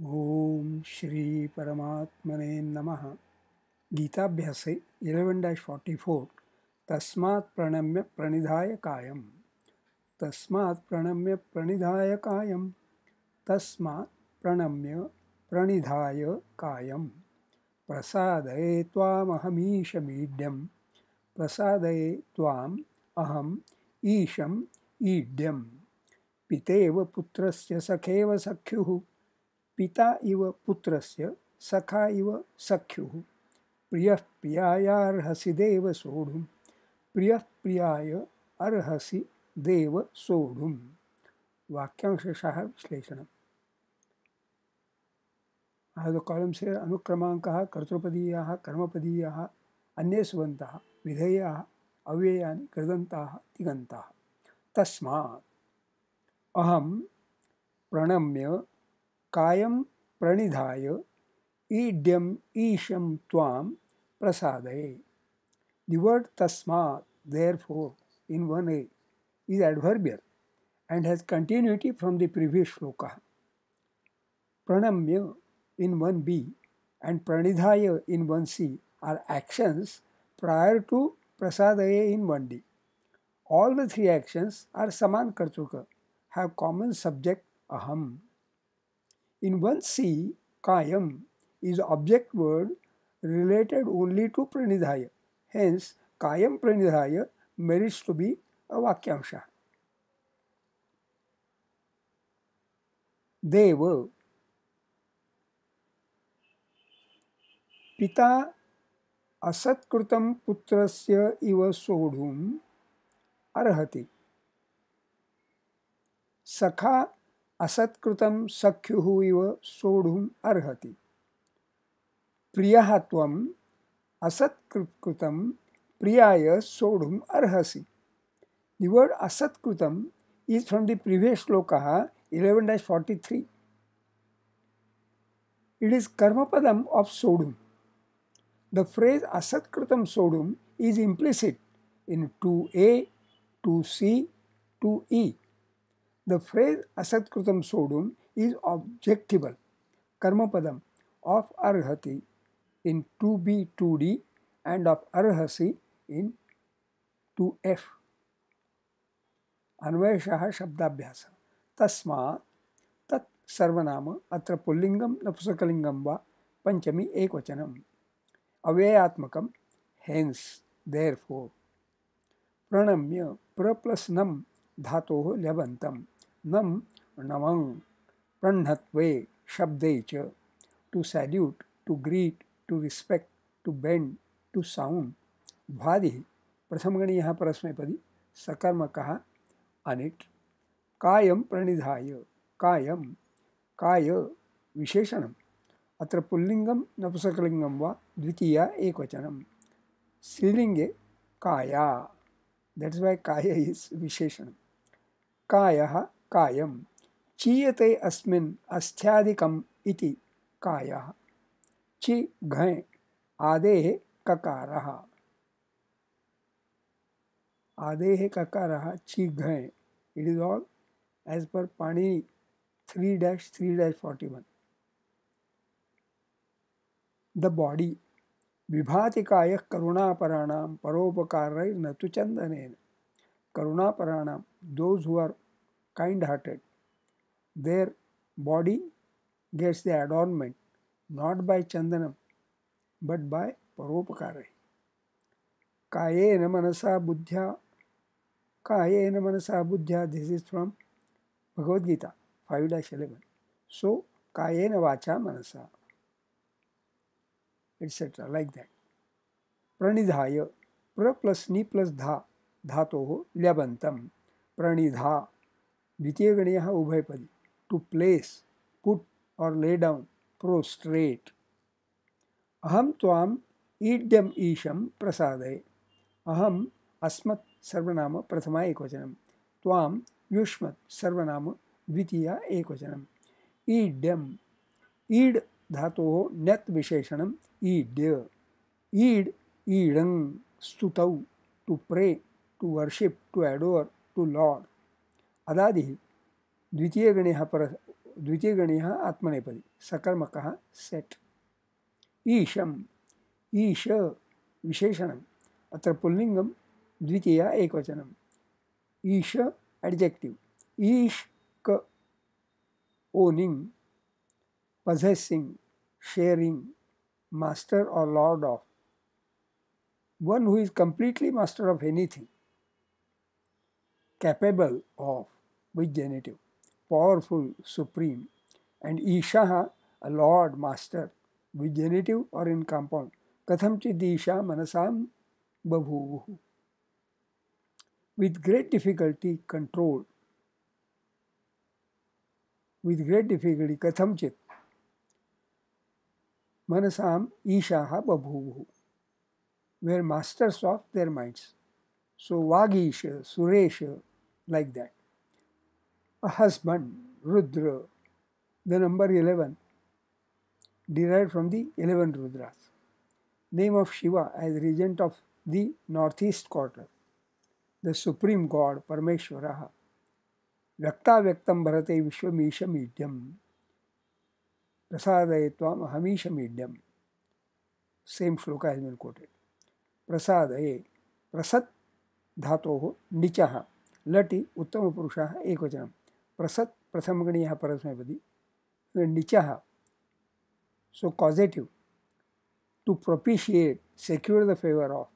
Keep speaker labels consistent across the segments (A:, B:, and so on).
A: ओम श्री परमात्मने नमः। गीताभ्यासे 11-44 तस्मात् प्रणम्य प्रणिधाय कायम। तस्मात् प्रणम्य प्रणिधाय कायम। तस्मात् प्रणम्य प्रणिधाय कायम। प्रसादये त्वामहमीशमीड्यं। प्रसादये त्वाम् अहम् ईशम् ईड्यम्। पितेव पुत्रस्य सखेव सख्युः। पिता इव पुत्रस्य सखा इव सख्युः। प्रियः प्रियायार्हसि देव सोढुम्। प्रियः प्रियाय अर्हसि देव सोढुम्। वाक्यांशशः विश्लेषणम्। आदौ कॉलम्स् अनुक्रमाङ्कः कर्तृपदीयाः कर्मपदीयाः अन्ये सुबन्तः विधेयाः अव्ययानि कृदन्ताः तिङन्ताः। तस्मात् अहं प्रणम्य कायं प्रणिधाय ईड्यम् ईशं त्वां प्रसादये. The word tasmat, therefore, in 1a is adverbial and has continuity from the previous shloka. Pranamya in 1b and pranidhaya in 1c are actions prior to prasadaya in 1d. All the three actions are saman kartruka, have common subject aham. In 1c, kayam is object word related only to pranidhaya. Hence, kayam pranidhaya merits to be a vakyamsha. Deva पिता असत्कृतं पुत्रस्य इव सोढुम् अर्हति। सखा असत्कृतं सख्युः इव सोढुम् अर्हति। प्रियः त्वम् असत्कृतं प्रियाय सोढुम् अर्हसि. The word asatकृतं is from the previous shloka 11-43. It is karmapadam of sodhum. The phrase asatकृतं sodhum is implicit in 2a, 2c, 2e. The phrase asatकृतं sodhum is objectival, karmapadam of arhati in 2b, 2d and of arhasi in 2f. अन्वयशः शब्दाभ्यास. तस्मात् तत् सर्वनाम अत्र पुल्लिंगम नपुंसकलिंगम वा पंचमी एकवचनम. अव्ययात्मकम hence therefore. प्रणम्य प्र plus नम धातोः ल्यबन्तम. नम नमं. प्रणह्त्वे शब्दे च. To salute, to greet, to respect, to bend, to sound. भ्वादिः प्रथमगणीयः परस्मैपदी सकर्मकः अनिट. कायं प्रणिधाय. कायं काय विशेषणम्. अत्र पुल्लिंगम नपुंसकलिंगम वा द्वितीया एकवचनम्. स्त्रीलिंगे काया. That's why kaya is विशेषणम्. कायः कायं. चीयते अस्मिन् अस्त्यादिकम् इति कायः. चि घञ् आदेः ककारः. आदेः ककारः चि घञ्. It is all as per Panini 3-3-41. The body. विभाति कायः करुणापराणां परोपकारैर्न तु चन्दनेन. Karunaparaणां, those who are kind-hearted, their body gets the adornment not by chandanam but by paropakarai. Kayena manasa buddhya. Kayena manasa buddhya. This is from Bhagavad Gita 5-11. So kayena vacha manasa, etc. like that. Pranidhaya. Pra plus ni plus dha धातोः ल्यबन्तं. प्रणिधा द्वितीय गणीयः उभयपदी. To place, put और lay down, prostate. अहं त्वाम् ईड्यम् ईशं प्रसादये. अहम् अस्मत् सर्वनाम प्रथमा एकवचनम्. त्वां युष्मत् सर्वनाम द्वितीया एकवचनम्. ईड्यम्. ईड् धातोः ण्यत् विशेषणम् ईड्य. ईड् ईडं स्तुतौ. To pray, to worship, to adore, to laud. अदादि द्वितीय गणीयः पर द्वितीयगणीयः आत्मनेपदी सकर्मकः सेट्। ईशम् ईश विशेषणम् अत्र पुल्लिङ्गं द्वितीया एकवचनम्। ईश एडजेक्टिव। ईश क owning, possessing, sharing, master or lord of, one who is completely master of anything, capable of with genitive, powerful, supreme, and Ishaha, a lord, master with genitive or in compound. Kathamchid Isha manasam babhuvuhu. With great difficulty controlled. With great difficulty kathamchit manasam Ishaha babhuvuhu. Were masters of their minds. So Vagisha, Suresha, like that. A husband, Rudra, the number 11, derived from the 11 Rudras. Name of Shiva as regent of the northeast quarter. The supreme god, Parameshwaraha. Vyakta Vyaktam Bharate Vishwamisha Medyam. Prasadayatvam Ahamisha Medyam. Same shloka has been quoted. Prasadaye. Prasad धातोः निचः लटि उत्तमपुरुषः एकवचनं प्रसत् प्रथमगणीयः परस्मैपदी निचः so causative to propitiate secure the favor of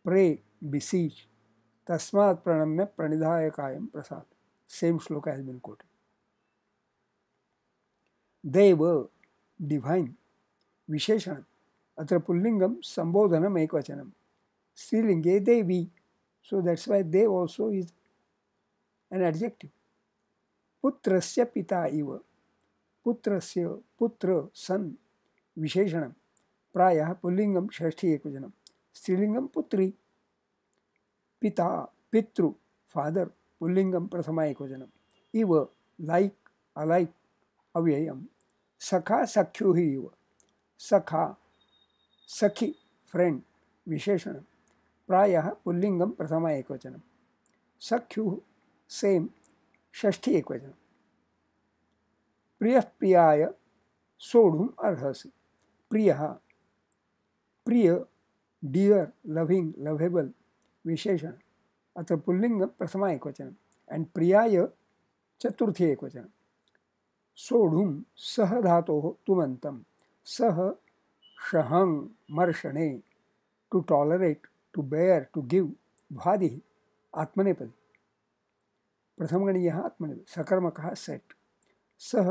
A: pray beseech tasmat pranamya pranidhaya kayam prasad same shloka has been quoted. Deva divine विशेषणम् अत्र पुल्लिङ्गं सम्बोधनम् एकवचनं स्त्रीलिङ्गे देवी. So that's why they also is an adjective. Putrasya pita iva. Putrasya, putra, son, visheshanam. Prayah pullingam shashti ekvajanam. Strilingam putri. Pita, pitru, father, pullingam prathama ekvajanam. Iva, like, alike, avyayam. Sakha, sakyuhi iva. Sakha, sakhi, friend, visheshanam. प्रायः पुल्लिंगम प्रथमा एकवचनम सख्युः same षष्ठी एकवचनम प्रियः प्रियाय सोढुम् अर्हसि प्रियः प्रिय dear loving lovable विशेषण अत्र पुल्लिंगम प्रथमा एकवचनम and प्रियाय चतुर्थी एकवचनम सोढुम् सह धातोः तुमन्तं सह शहं मर्षणे to tolerate to bear, to give, bhadi, atmanepadi. प्रथमगणीयः आत्मनेपदी सकर्मकः सेट. सह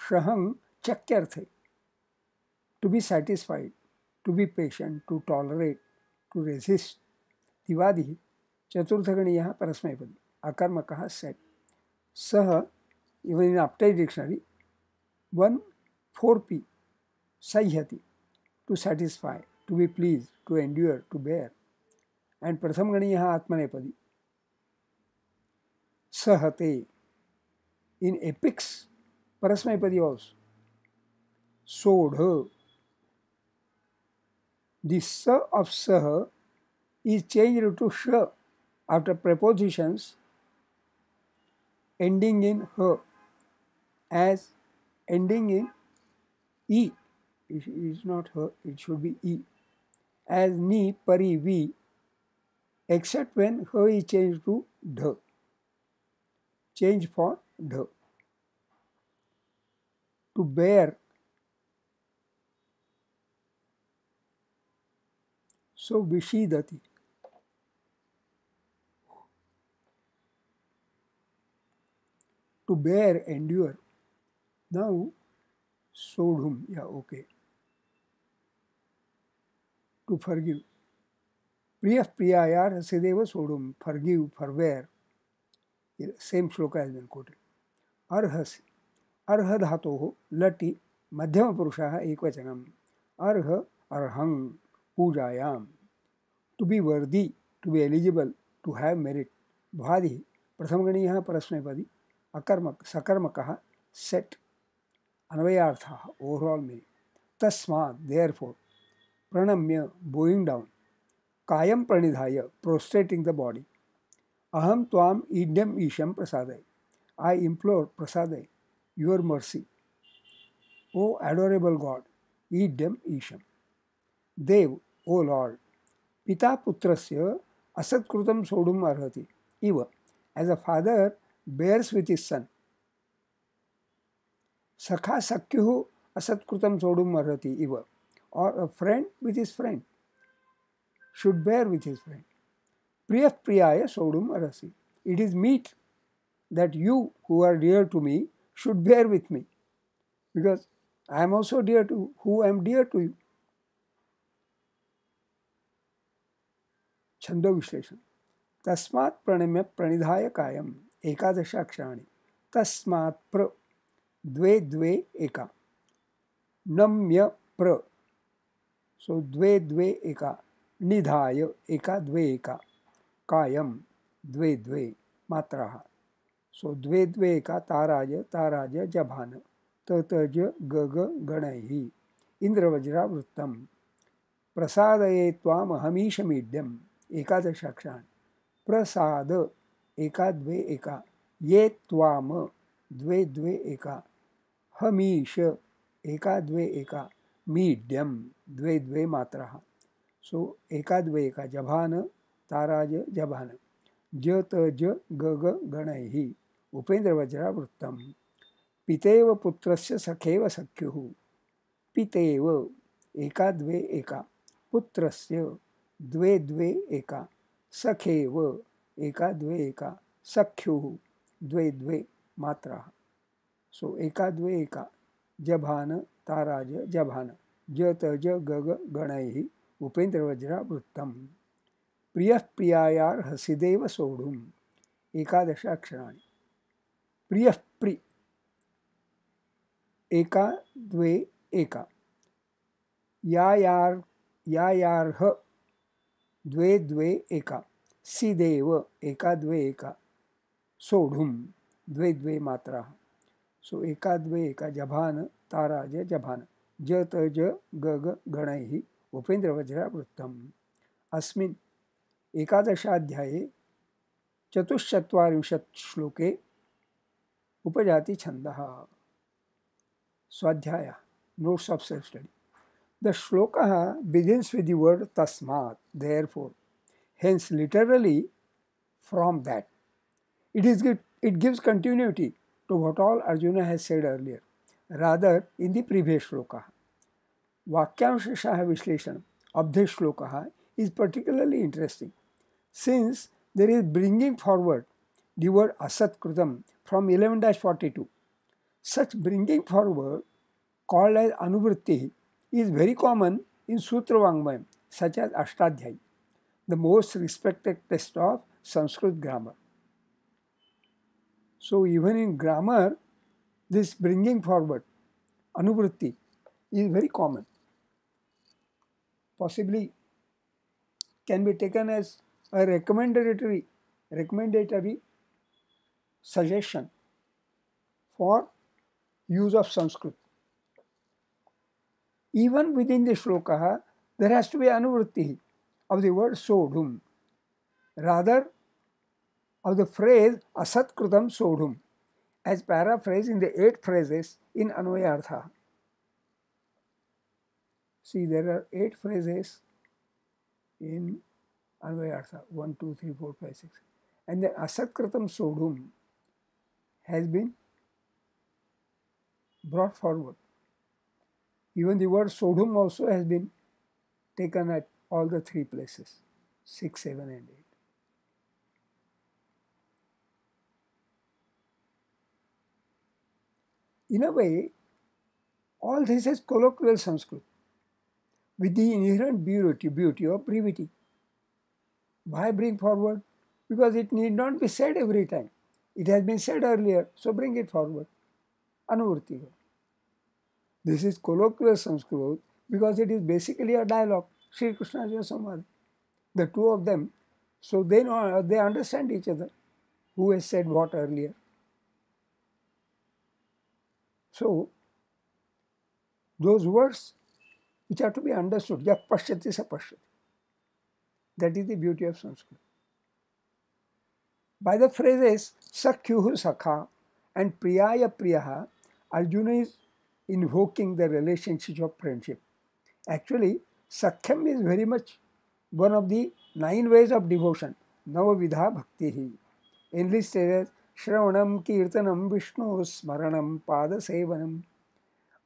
A: शहं चक्यर्थे to be satisfied, to be patient, to tolerate, to resist. दिवादिः चतुर्थगणीयः परस्मैपदी अकर्मकः सेट. सह even in Aptay dictionary 1 4p sahyati to satisfy, to be pleased, to endure, to bear. And प्रथमगणीयः आत्मनेपदी सहते in epics parasmaipadi also sodha. The sa of sah is changed to sh after prepositions ending in h as ending in e. It is not h, it should be e. As ni, pari, vi, except when h is changed to dh. Change for dh. To bear. So vishidati. To bear, endure. Now sodhum, yeah, okay. To forgive. Priyah priyayar hasideva sodhum, forgive, forbear. Same shloka has been quoted. Arhasi. अर्ह धातोः लटि मध्यमपुरुषः एकवचनम् अर्ह अर्हं पूजायां. To be worthy, to be eligible, to have merit. भ्वादिः प्रथमगणीयः परस्मैपदी अकर्मक सकर्मकः सेट. अन्वयार्थः ओवरऑल मीनिंग. तस्मात् देयरफॉर प्रणम्य बोइंग डाउन. कायं प्रणिधाय प्रोस्ट्रेटिंग द बॉडी. अहं त्वाम ईड्यम ईशम प्रसादय. आई इम्प्लोर प्रसादय. your mercy. O adorable God, idam isham. Dev, O Lord, Pita putrasya asatkrutam sodum arhati. Eva, as a father bears with his son. Sakha sakyuhu asatkrutam sodum arhati. Eva, or a friend with his friend should bear with his friend. Priyah priyaya sodum arasi. It is meet that you who are dear to me should bear with me, because I am also dear to who am dear to you. छंदो विश्लेषण. तस्मात् प्रणम्य प्रणिधाय कायम एकादश अक्षराणि. तस्मात् प्र द्वे द्वे एका. नम्य प्र सो द्वे द्वे एका. निधाय एका द्वे एका. कायम द्वे द्वे मात्राः. सो द्वे द्वे एका ताराज ताराज जभान ततज गग गणैः इंद्रवज्रावृत्तम प्रसादये त्वामहमीशमीड्यम् एकादश अक्षराणि. प्रसाद एका द्वे एका. ये त्वाम द्वे द्वे एका. हमीश एका द्वे एका. मीड्यम द्वे द्वे मात्राः. सो एका द्वे एका जभान ताराज जभान ज त ज ग ग गणैः उपेन्द्रवज्रावृत्तम. पितेव पुत्रस्य सखेव सख्युः. पितेव एका द्वे एका. पुत्रस्य द्वे द्वे एका. सखेव एका द्वे एका. सख्युः द्वे द्वे मात्राः. सो एका द्वे एका. जभान ताराज जभान ज त ज ग ग गणैः उपेन्द्रवज्रावृत्तम. प्रियः प्रियायार्हसिदेव सोढुम् एकादश अक्षराणि. प्रियः प्रि एका द्वे एका. यायार्ह द्वे द्वे एका. सिदेव एका द्वे एका. सोढुम द्वे द्वे मात्राः. सो एका द्वे एका. जभान ताराज जभान ज त ज ग ग गणैः उपेन्द्रवज्रावृत्तम्. अस्मिन् एकादशाध्याये चतुश्चत्वारिंशत् श्लोके उपजाति छन्दः. स्वाध्याय notes of self study. The shloka begins with the word tasmat, therefore. Hence, literally, from that. It gives continuity to what all Arjuna has said earlier, rather in the previous shloka. Vakyamshashah Vishleshanam of this shloka is particularly interesting, since there is bringing forward the word asat krutam from 11-42. Such bringing forward, called as anuvritti, is very common in Sutra Vangmayam, such as Ashtadhyayi, the most respected text of Sanskrit grammar. So even in grammar, this bringing forward, anuvritti, is very common. Possibly can be taken as a recommendatory suggestion for use of Sanskrit. Even within the shloka, there has to be anuvritti of the word sodhum, rather of the phrase asat krutam sodhum, as paraphrased in the 8 phrases in Anvayartha. See, there are 8 phrases in Anvayartha, 1, 2, 3, 4, 5, 6. And then asat krutam sodhum has been brought forward. Even the word sodhum also has been taken at all the 3 places, 6, 7, and 8. In a way, all this is colloquial Sanskrit with the inherent beauty of brevity. Why bring forward? Because it need not be said every time. It has been said earlier, so bring it forward. Anuvritti. This is colloquial Sanskrit because it is basically a dialogue. Sri Krishna Arjuna Samvad. The two of them, so they know, they understand each other. Who has said what earlier? So, those words which are to be understood, yah pashyati sa pashyati. That is the beauty of Sanskrit. By the phrases sakyuhu sakha and priyaya priyaha, Arjuna is invoking the relationship of friendship. Actually, Sakhyam is very much one of the 9 ways of devotion. Navavidha Bhakti. Enlisted as Shravanam, Kirtanam, Vishnu, Smaranam, Pada Sevanam,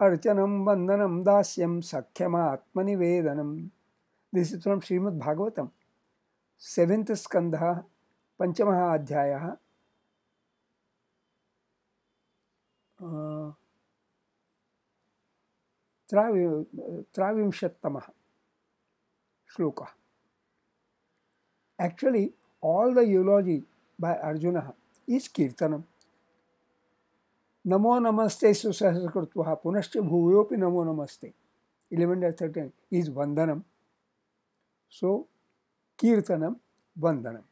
A: Archanam, Vandanam, Dasyam, Sakhyam, Atmanivedanam. This is from Srimad Bhagavatam, 7th Skandha, Panchamaha Adhyaya, Travimshattamaha Shloka. Actually, all the eulogy by Arjuna is Kirtanam. Namo namaste susahasrakrutvaha punascha bhuyopi namo namaste. 11-13 is Vandanam. So, Kirtanam, Vandanam.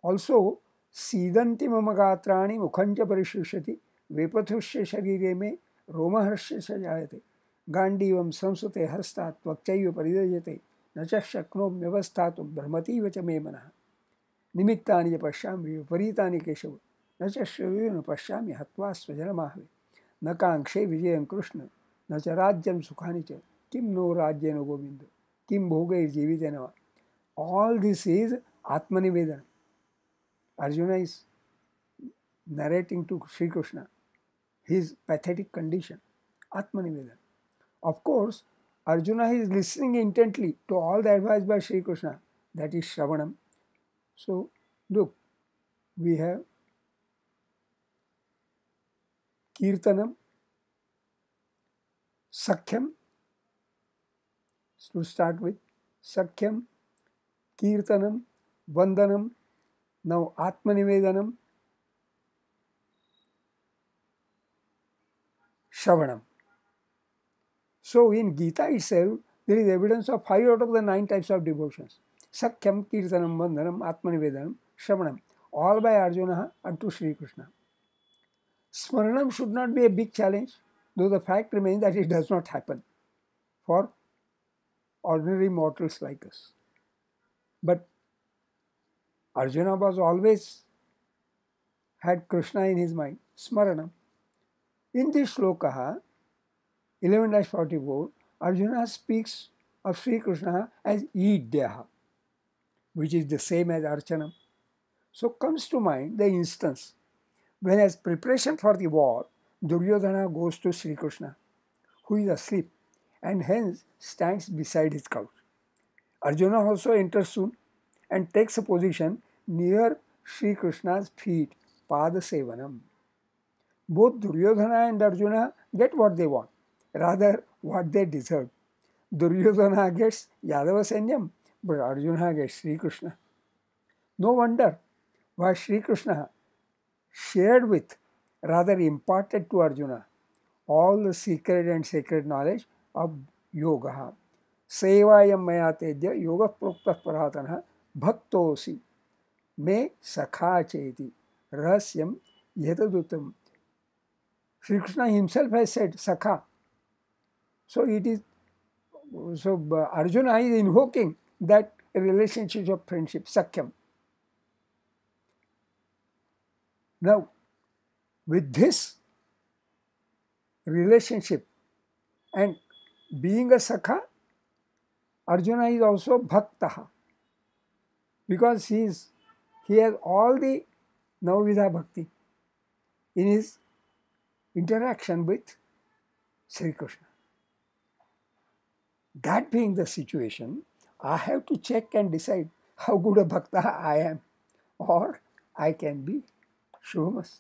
A: Also, Sidanti mama gatrani mukhanja parishushati vepathushya sharire me romaharsya sajayate gandivam samsute hastat vakchaiva paridayate nacha shaknom vyavastatum brahmativa cha me manah nimittani pashyami viparitani keshav nacha shravena pashyami hatva svajanamahve na kankshe vijayam krishna nacha rajyam sukhani cha kim no rajyena govinda kim bhogair jivitena. All this is Atmanivedana. Arjuna is narrating to Sri Krishna his pathetic condition, Atmanivedana. Of course, Arjuna is listening intently to all the advice by Sri Krishna, that is Shravanam. So, look, we have Kirtanam, Sakhyam, to start with, Sakhyam, Kirtanam, Vandanam, now Atmanivedanam, Shravanam. So in Gita itself, there is evidence of 5 out of the 9 types of devotions. Sakhyam, Kirtanam, Vandanam, Atmanivedanam, Shravanam, all by Arjuna and to Sri Krishna. Smaranam should not be a big challenge, though the fact remains that it does not happen for ordinary mortals like us. But Arjuna was always had Krishna in his mind, Smaranam. In this shloka, 11-44, Arjuna speaks of Sri Krishna as Idyaha, which is the same as Archanam. So comes to mind the instance when, as preparation for the war, Duryodhana goes to Sri Krishna, who is asleep, and hence stands beside his couch. Arjuna also enters soon and takes a position near Sri Krishna's feet, Pada Sevanam. Both Duryodhana and Arjuna get what they want, rather what they deserve. Duryodhana gets Yadava Sainyam, but Arjuna gets Sri Krishna. No wonder why Sri Krishna shared with, rather imparted to Arjuna, all the secret and sacred knowledge of yoga. Sevayam maya tedya yoga prokta paratana bhaktosi me sakha cheti rahasyam yetadutam. Sri Krishna himself has said Sakha. So it is, Arjuna is invoking that relationship of friendship, Sakhyam. Now, with this relationship and being a Sakha, Arjuna is also Bhaktaha, because he has all the Navavidha Bhakti in his interaction with Sri Krishna. That being the situation, I have to check and decide how good a Bhakta I am, or I can be Shubhamast.